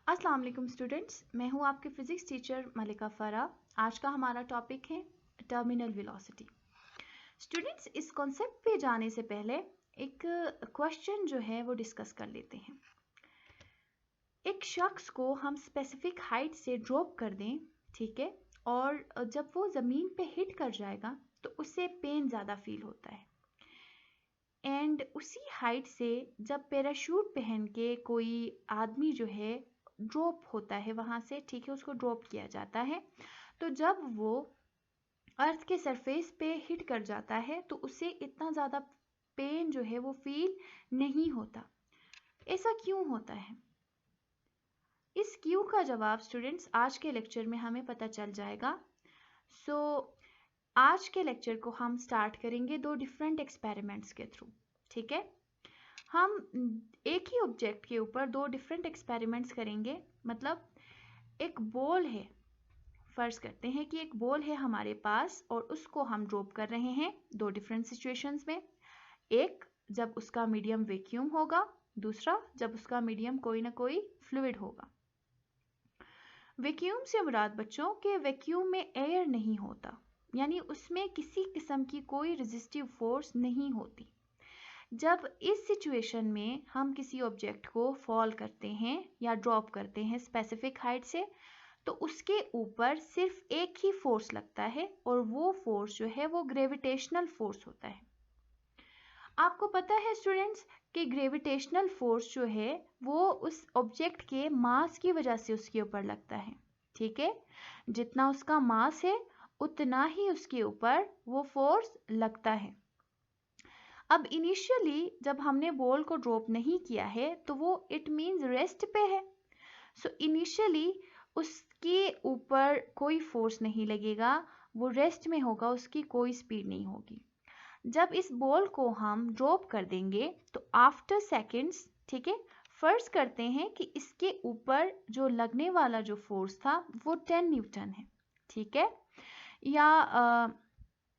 अस्सलाम वालेकुम स्टूडेंट्स, मैं हूं आपके फिज़िक्स टीचर मलिका फ़रा। आज का हमारा टॉपिक है टर्मिनल वेलोसिटी। स्टूडेंट्स, इस कॉन्सेप्ट पे जाने से पहले एक क्वेश्चन जो है वो डिस्कस कर लेते हैं। एक शख्स को हम स्पेसिफिक हाइट से ड्रॉप कर दें, ठीक है, और जब वो ज़मीन पे हिट कर जाएगा तो उससे पेन ज़्यादा फील होता है। एंड उसी हाइट से जब पैराशूट पहन के कोई आदमी जो है ड्रॉप होता है वहाँ से, ठीक है, उसको ड्रॉप किया जाता है, तो जब वो अर्थ के सरफेस पे हिट कर जाता है तो उसे इतना ज़्यादा पेन जो है वो फील नहीं होता। ऐसा क्यों होता है? इस क्यों का जवाब स्टूडेंट्स आज के लेक्चर में हमें पता चल जाएगा। सो आज के लेक्चर को हम स्टार्ट करेंगे दो डिफरेंट एक्सपेरिमेंट्स के थ्रू, ठीक है। हम एक ही ऑब्जेक्ट के ऊपर दो डिफरेंट एक्सपेरिमेंट्स करेंगे। मतलब एक बॉल है, फर्ज करते हैं कि एक बॉल है हमारे पास और उसको हम ड्रॉप कर रहे हैं दो डिफरेंट सिचुएशंस में। एक जब उसका मीडियम वैक्यूम होगा, दूसरा जब उसका मीडियम कोई ना कोई फ्लूइड होगा। वैक्यूम से मुराद बच्चों के वैक्यूम में एयर नहीं होता, यानी उसमें किसी किस्म की कोई रेजिस्टिव फोर्स नहीं होती। जब इस सिचुएशन में हम किसी ऑब्जेक्ट को फॉल करते हैं या ड्रॉप करते हैं स्पेसिफिक हाइट से, तो उसके ऊपर सिर्फ एक ही फोर्स लगता है और वो फोर्स जो है वो ग्रेविटेशनल फोर्स होता है। आपको पता है स्टूडेंट्स कि ग्रेविटेशनल फोर्स जो है वो उस ऑब्जेक्ट के मास की वजह से उसके ऊपर लगता है, ठीक है। जितना उसका मास है उतना ही उसके ऊपर वो फोर्स लगता है। अब इनिशियली जब हमने बॉल को ड्रॉप नहीं किया है तो वो इट मीन्स रेस्ट पे है। सो इनिशियली उसके ऊपर कोई फोर्स नहीं लगेगा, वो रेस्ट में होगा, उसकी कोई स्पीड नहीं होगी। जब इस बॉल को हम ड्रॉप कर देंगे तो आफ्टर सेकेंड्स, ठीक है, फर्ज करते हैं कि इसके ऊपर जो लगने वाला जो फोर्स था वो 10 न्यूटन है, ठीक है, या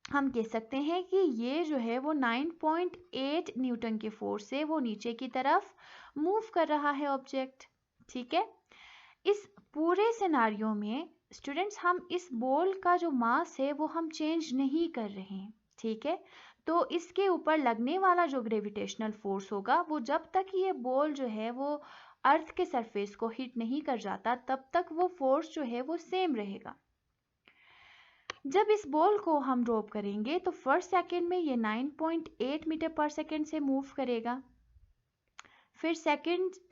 हम कह सकते हैं कि ये जो है वो 9.8 न्यूटन के फोर्स से वो नीचे की तरफ मूव कर रहा है ऑब्जेक्ट, ठीक है। इस पूरे सिनारियो में स्टूडेंट्स हम इस बॉल का जो मास है वो हम चेंज नहीं कर रहे हैं, ठीक है। तो इसके ऊपर लगने वाला जो ग्रेविटेशनल फोर्स होगा वो जब तक ये बॉल जो है वो अर्थ के सरफेस को हिट नहीं कर जाता तब तक वो फोर्स जो है वो सेम रहेगा। जब इस बॉल को हम ड्रॉप करेंगे तो फर्स्ट सेकेंड में ये 9.8 मीटर पर सेकेंड से मूव करेगा। फिर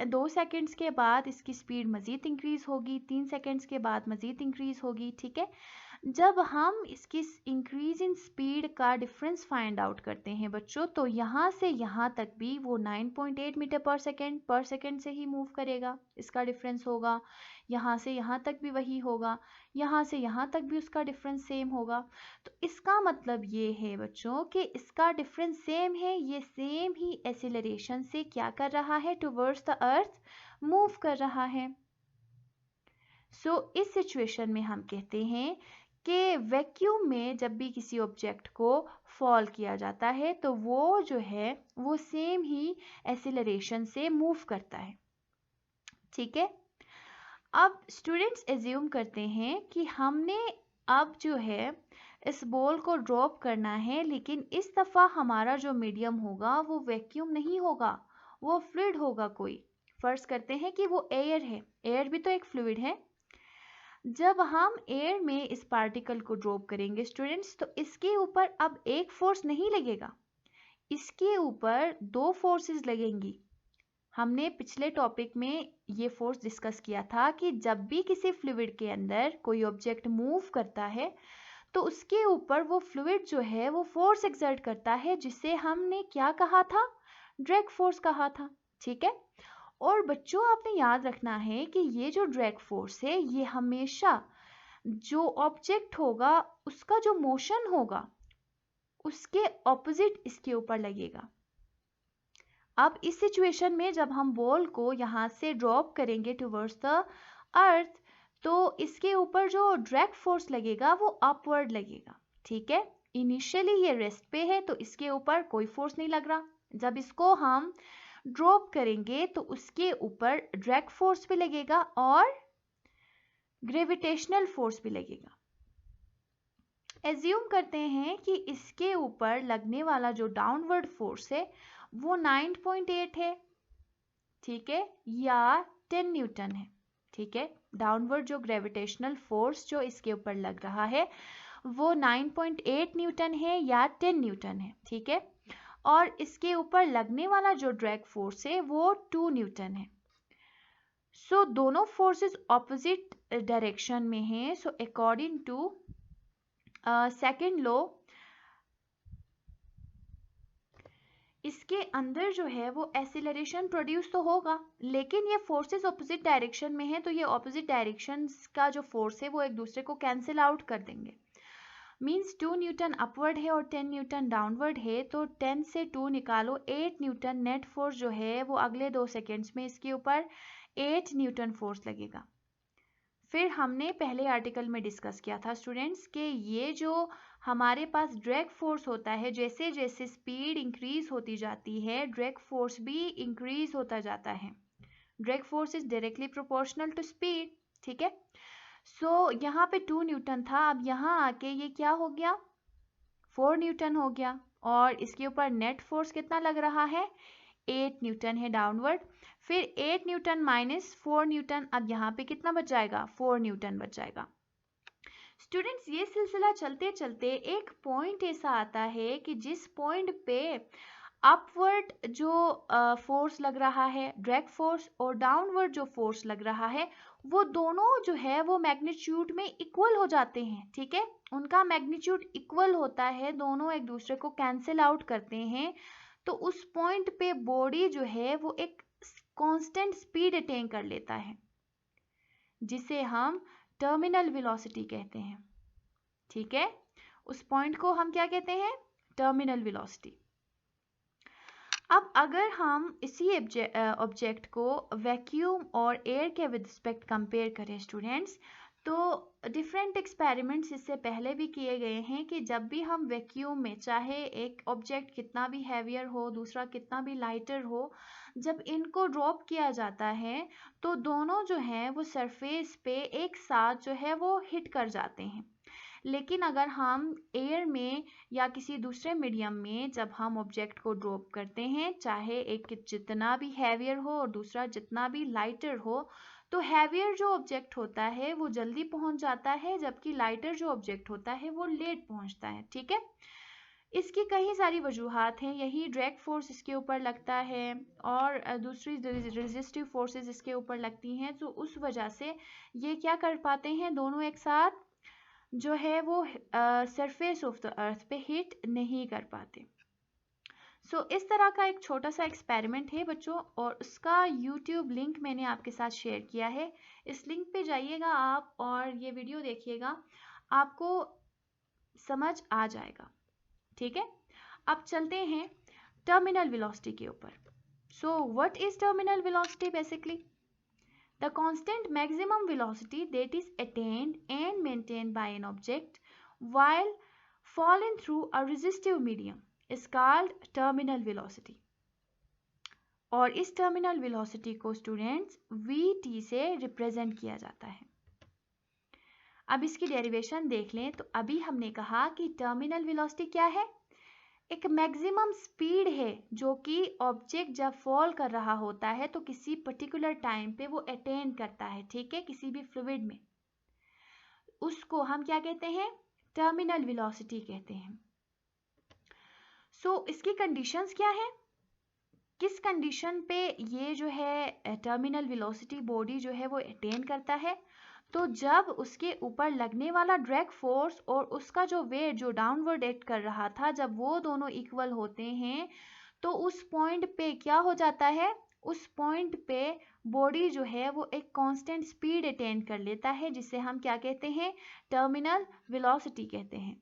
2 सेकेंड्स के बाद इसकी स्पीड मज़ीद इंक्रीज़ होगी, 3 सेकेंड्स के बाद मज़ीद इंक्रीज़ होगी, ठीक है। जब हम इसकी इंक्रीज इन स्पीड का डिफरेंस फाइंड आउट करते हैं बच्चों, तो यहाँ से यहाँ तक भी वो 9.8 मीटर पर सेकेंड से ही मूव करेगा, इसका डिफरेंस होगा। यहाँ से यहाँ तक भी वही होगा, यहाँ से यहाँ तक भी उसका डिफरेंस सेम होगा। तो इसका मतलब ये है बच्चों कि इसका डिफरेंस सेम है, ये सेम ही एक्सीलरेशन से क्या कर रहा है, टुवर्ड्स द अर्थ मूव कर रहा है। सो इस सिचुएशन में हम कहते हैं कि वैक्यूम में जब भी किसी ऑब्जेक्ट को फॉल किया जाता है तो वो जो है वो सेम ही एक्सीलरेशन से मूव करता है, ठीक है। अब स्टूडेंट्स एज्यूम करते हैं कि हमने अब जो है इस बॉल को ड्रॉप करना है, लेकिन इस दफ़ा हमारा जो मीडियम होगा वो वैक्यूम नहीं होगा, वो फ्लूइड होगा कोई। फर्ज करते हैं कि वो एयर है, एयर भी तो एक फ्लूइड है। जब हम एयर में इस पार्टिकल को ड्रॉप करेंगे स्टूडेंट्स तो इसके ऊपर अब एक फोर्स नहीं लगेगा, इसके ऊपर दो फोर्सेस लगेंगी। हमने पिछले टॉपिक में ये फोर्स डिस्कस किया था कि जब भी किसी फ्लूइड के अंदर कोई ऑब्जेक्ट मूव करता है तो उसके ऊपर वो फ्लूइड जो है वो फोर्स एक्सर्ट करता है, जिसे हमने क्या कहा था, ड्रैग फोर्स कहा था, ठीक है। और बच्चों आपने याद रखना है कि ये जो ड्रैग फोर्स है ये हमेशा जो ऑब्जेक्ट होगा उसका जो मोशन होगा उसके ऑपोजिट इसके ऊपर लगेगा। अब इस सिचुएशन में जब हम बॉल को यहाँ से ड्रॉप करेंगे टुवर्ड्स द अर्थ तो इसके ऊपर जो ड्रैग फोर्स लगेगा वो अपवर्ड लगेगा, ठीक है। इनिशियली ये रेस्ट पे है तो इसके ऊपर कोई फोर्स नहीं लग रहा। जब इसको हम ड्रॉप करेंगे तो उसके ऊपर ड्रैग फोर्स भी लगेगा और ग्रेविटेशनल फोर्स भी लगेगा। एज्यूम करते हैं कि इसके ऊपर लगने वाला जो डाउनवर्ड फोर्स है वो 9.8 है, ठीक है, या 10 न्यूटन है, ठीक है। डाउनवर्ड जो ग्रेविटेशनल फोर्स जो इसके ऊपर लग रहा है वो 9.8 न्यूटन है या 10 न्यूटन है, ठीक है। और इसके ऊपर लगने वाला जो ड्रैग फोर्स है वो 2 न्यूटन है। सो दोनों फोर्सेस ऑपोजिट डायरेक्शन में हैं। So according to second law इसके अंदर जो है वो एक्सीलरेशन प्रोड्यूस तो होगा, लेकिन ये फोर्सेस ऑपोजिट डायरेक्शन में है तो ये ऑपोजिट डायरेक्शंस का जो फोर्स है वो एक दूसरे को कैंसिल आउट कर देंगे। मीन्स 2 न्यूटन अपवर्ड है और 10 न्यूटन डाउनवर्ड है, तो 10 से 2 निकालो, 8 न्यूटन नेट फोर्स जो है वो अगले 2 सेकेंड्स में इसके ऊपर 8 न्यूटन फोर्स लगेगा। फिर हमने पहले आर्टिकल में डिस्कस किया था स्टूडेंट्स कि ये जो हमारे पास ड्रैग फोर्स होता है, जैसे जैसे स्पीड इंक्रीज होती जाती है ड्रैग फोर्स भी इंक्रीज होता जाता है। Drag force is directly proportional to speed, ठीक है। सो यहाँ पे 2 न्यूटन था, अब यहाँ आके ये क्या हो गया, 4 न्यूटन हो गया। और इसके ऊपर नेट फोर्स कितना लग रहा है, 8 न्यूटन है डाउनवर्ड। फिर 8 न्यूटन माइनस 4 न्यूटन, अब यहाँ पे कितना बच जाएगा, 4 न्यूटन बच जाएगा। स्टूडेंट्स ये सिलसिला चलते चलते एक पॉइंट ऐसा आता है कि जिस पॉइंट पे अपवर्ड जो फोर्स लग रहा है ड्रैग फोर्स और डाउनवर्ड जो फोर्स लग रहा है वो दोनों जो है वो मैग्नीट्यूड में इक्वल हो जाते हैं, ठीक है। उनका मैग्नीट्यूड इक्वल होता है, दोनों एक दूसरे को कैंसिल आउट करते हैं। तो उस पॉइंट पे बॉडी जो है वो एक कांस्टेंट स्पीड अटेन कर लेता है जिसे हम टर्मिनल वेलोसिटी कहते हैं, ठीक है। उस पॉइंट को हम क्या कहते हैं, टर्मिनल वेलोसिटी। अब अगर हम इसी ऑब्जेक्ट को वैक्यूम और एयर के विद रिस्पेक्ट कंपेयर करें स्टूडेंट्स, तो डिफरेंट एक्सपेरिमेंट्स इससे पहले भी किए गए हैं कि जब भी हम वैक्यूम में, चाहे एक ऑब्जेक्ट कितना भी हैवियर हो दूसरा कितना भी लाइटर हो, जब इनको ड्रॉप किया जाता है तो दोनों जो हैं वो सरफेस पे एक साथ जो है वो हिट कर जाते हैं। लेकिन अगर हम एयर में या किसी दूसरे मीडियम में जब हम ऑब्जेक्ट को ड्रॉप करते हैं, चाहे एक जितना भी हैवियर हो और दूसरा जितना भी लाइटर हो, तो हैवियर जो ऑब्जेक्ट होता है वो जल्दी पहुंच जाता है जबकि लाइटर जो ऑब्जेक्ट होता है वो लेट पहुंचता है, ठीक है। इसकी कई सारी वजूहात हैं, यही ड्रैग फोर्स इसके ऊपर लगता है और दूसरी रेजिस्टिव फोर्सेस इसके ऊपर लगती हैं, तो उस वजह से ये क्या कर पाते हैं, दोनों एक साथ जो है वो सरफेस ऑफ द अर्थ पे हिट नहीं कर पाते। सो इस तरह का एक छोटा सा एक्सपेरिमेंट है बच्चों, और उसका यूट्यूब लिंक मैंने आपके साथ शेयर किया है। इस लिंक पे जाइएगा आप और ये वीडियो देखिएगा, आपको समझ आ जाएगा, ठीक है। अब चलते हैं टर्मिनल वेलोसिटी के ऊपर। So what is terminal velocity? Basically the constant maximum velocity that is attained and maintained by an object while falling through a resistive medium is called terminal velocity. और इस टर्मिनल वेलोसिटी को students vt से represent किया जाता है। अब इसकी derivation देख लें तो अभी हमने कहा कि टर्मिनल वेलोसिटी क्या है, एक मैक्सिमम स्पीड है जो कि ऑब्जेक्ट जब फॉल कर रहा होता है तो किसी पर्टिकुलर टाइम पे वो अटेन करता है, ठीक है, किसी भी फ्लूइड में, उसको हम क्या कहते हैं, टर्मिनल वेलोसिटी कहते हैं। सो इसकी कंडीशंस क्या है, किस कंडीशन पे ये जो है टर्मिनल वेलोसिटी बॉडी जो है वो अटेन करता है, तो जब उसके ऊपर लगने वाला ड्रैग फोर्स और उसका जो वेट जो डाउनवर्ड एक्ट कर रहा था, जब वो दोनों इक्वल होते हैं तो उस पॉइंट पे क्या हो जाता है, उस पॉइंट पे बॉडी जो है वो एक कांस्टेंट स्पीड अटेन कर लेता है जिसे हम क्या कहते हैं, टर्मिनल वेलोसिटी कहते हैं।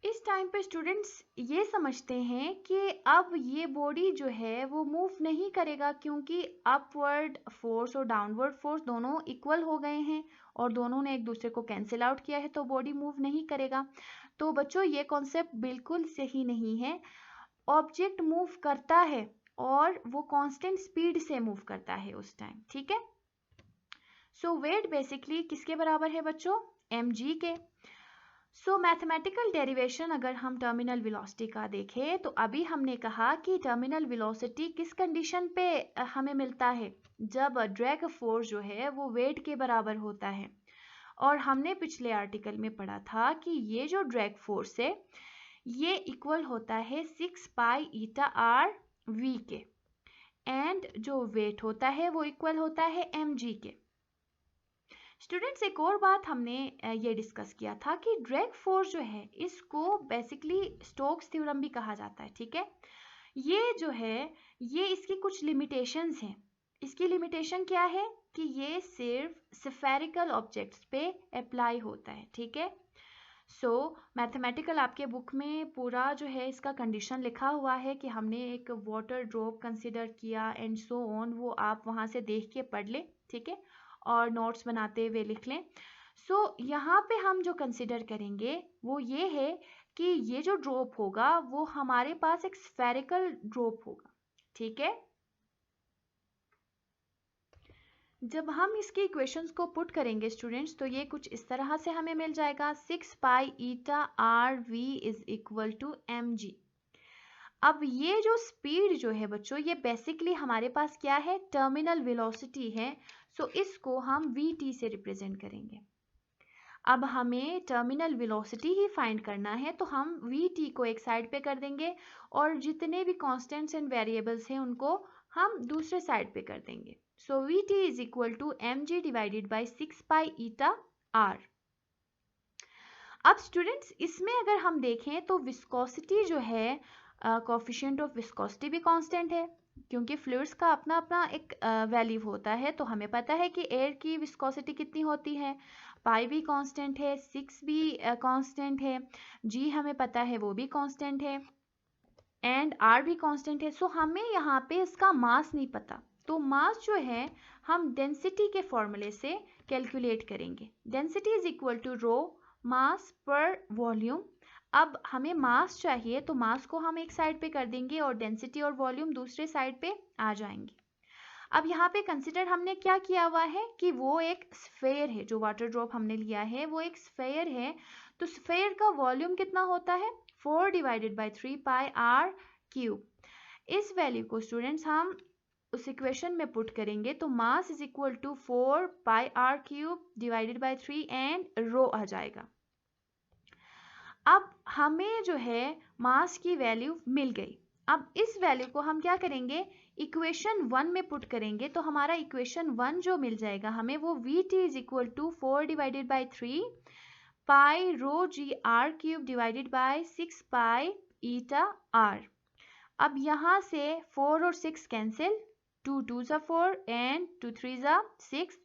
इस टाइम पे स्टूडेंट्स ये समझते हैं कि अब ये बॉडी जो है वो मूव नहीं करेगा क्योंकि अपवर्ड फोर्स और डाउनवर्ड फोर्स दोनों इक्वल हो गए हैं और दोनों ने एक दूसरे को कैंसिल आउट किया है, तो बॉडी मूव नहीं करेगा। तो बच्चों ये कॉन्सेप्ट बिल्कुल सही नहीं है, ऑब्जेक्ट मूव करता है और वो कांस्टेंट स्पीड से मूव करता है उस टाइम, ठीक है। सो वेट बेसिकली किसके बराबर है बच्चों, mg के। सो मैथमेटिकल डेरिवेशन अगर हम टर्मिनल वेलोसिटी का देखें तो अभी हमने कहा कि टर्मिनल वेलोसिटी किस कंडीशन पे हमें मिलता है, जब ड्रैग फोर्स जो है वो वेट के बराबर होता है। और हमने पिछले आर्टिकल में पढ़ा था कि ये जो ड्रैग फोर्स है ये इक्वल होता है 6 पाई ईटा आर वी के, एंड जो वेट होता है वो इक्वल होता है mg के। स्टूडेंट्स एक और बात हमने ये डिस्कस किया था कि ड्रैग फोर्स जो है इसको बेसिकली स्टोक्स थ्योरम भी कहा जाता है, ठीक है। ये जो है ये इसकी कुछ लिमिटेशंस हैं। इसकी लिमिटेशन क्या है कि ये सिर्फ स्फेरिकल ऑब्जेक्ट्स पे अप्लाई होता है, ठीक है। सो मैथमेटिकल आपके बुक में पूरा जो है इसका कंडीशन लिखा हुआ है कि हमने एक वाटर ड्रॉप कंसिडर किया एंड सो ऑन, वो आप वहाँ से देख के पढ़ लें, ठीक है, और नोट्स बनाते हुए लिख लें। सो यहाँ पे हम जो कंसिडर करेंगे वो ये है कि ये जो ड्रॉप होगा वो हमारे पास एक स्फेरिकल ड्रॉप होगा, ठीक है। जब हम इसकी इक्वेशंस को पुट करेंगे स्टूडेंट्स तो ये कुछ इस तरह से हमें मिल जाएगा 6 pi eta r v is equal to M g. अब ये जो स्पीड जो है बच्चों ये बेसिकली हमारे पास क्या है, टर्मिनल वेलोसिटी है। सो इसको हम वी टी से रिप्रेजेंट करेंगे। अब हमें टर्मिनल वेलोसिटी ही फाइंड करना है तो हम वी टी को एक साइड पे कर देंगे और जितने भी कांस्टेंट्स एंड वेरिएबल्स हैं उनको हम दूसरे साइड पे कर देंगे। So V T is equal to M G divided by 6 pi eta R. अब स्टूडेंट्स इसमें अगर हम देखें तो विस्कोसिटी जो है, कोफिशिएंट ऑफ विस्कोसिटी भी कांस्टेंट है क्योंकि फ्लूइड्स का अपना अपना एक वैल्यू होता है। तो हमें पता है कि एयर की विस्कोसिटी कितनी होती है, पाई भी कांस्टेंट है, 6 भी कांस्टेंट है, जी हमें पता है वो भी कांस्टेंट है, एंड आर भी कांस्टेंट है। सो हमें यहाँ पे इसका मास नहीं पता, तो मास जो है हम डेंसिटी के फॉर्मूले से कैलकुलेट करेंगे। डेंसिटी इज इक्वल टू रो मास पर वॉल्यूम। अब हमें मास चाहिए तो मास को हम एक साइड पे कर देंगे और डेंसिटी और वॉल्यूम दूसरे साइड पे आ जाएंगे। अब यहाँ पे कंसिडर हमने क्या किया हुआ है कि वो एक स्फेयर है, जो वाटर ड्रॉप हमने लिया है वो एक स्फेयर है। तो स्फेयर का वॉल्यूम कितना होता है, 4 divided by 3 pi r cube. इस वैल्यू को स्टूडेंट्स हम उस इक्वेशन में पुट करेंगे तो mass is equal to 4 pi r cube divided by 3 and rho आ जाएगा। अब हमें जो है मास की वैल्यू मिल गई। अब इस वैल्यू को हम क्या करेंगे, इक्वेशन 1 में पुट करेंगे तो हमारा इक्वेशन 1 जो मिल जाएगा हमें वो V T is equal to 4 divided by 3 pi rho G R cube divided by 6 pi eta R. अब यहाँ से 4 और 6 कैंसिल, 2 2 ज़ा 4 एंड 2 3 ज़ा 6,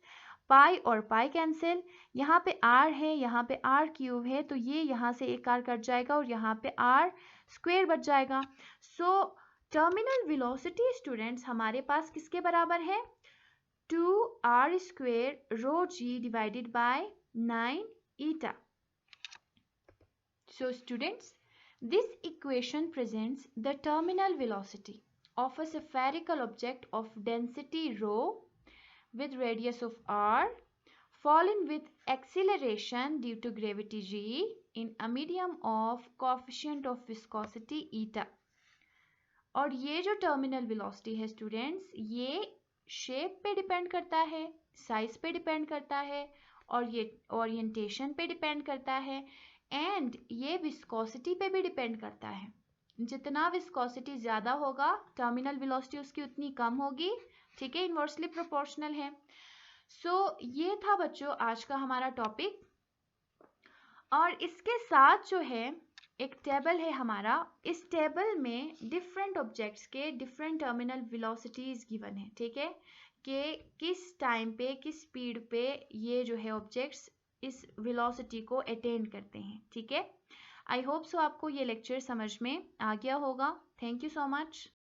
पाई और पाई कैंसिल, यहाँ पे r है, यहाँ पे r क्यूब है, तो ये यहाँ से एक r कट जाएगा और यहाँ पे r स्क्वायर बच जाएगा। सो टर्मिनल वेलोसिटी स्टूडेंट्स हमारे पास किसके बराबर है, 2r square rho g divided by 9 eta. So students this equation presents the terminal velocity of a spherical object of density rho with radius of r fallen with acceleration due to gravity g in a medium of coefficient of viscosity eta। और ये जो terminal velocity है students ये shape पे depend करता है, size पे depend करता है और ये ओरिएंटेशन पे डिपेंड करता है एंड ये विस्कोसिटी पे भी डिपेंड करता है। जितना विस्कोसिटी ज़्यादा होगा टर्मिनल वेलोसिटी उसकी उतनी कम होगी, ठीक है, इन्वर्सली प्रोपोर्शनल है। सो ये था बच्चों आज का हमारा टॉपिक। और इसके साथ जो है एक टेबल है हमारा, इस टेबल में डिफरेंट ऑब्जेक्ट्स के डिफरेंट टर्मिनल वेलोसिटीज गिवन है, ठीक है, कि किस टाइम पे किस स्पीड पे ये जो है ऑब्जेक्ट्स इस वेलोसिटी को अटेन करते हैं, ठीक है। आई होप सो आपको ये लेक्चर समझ में आ गया होगा। Thank you so much.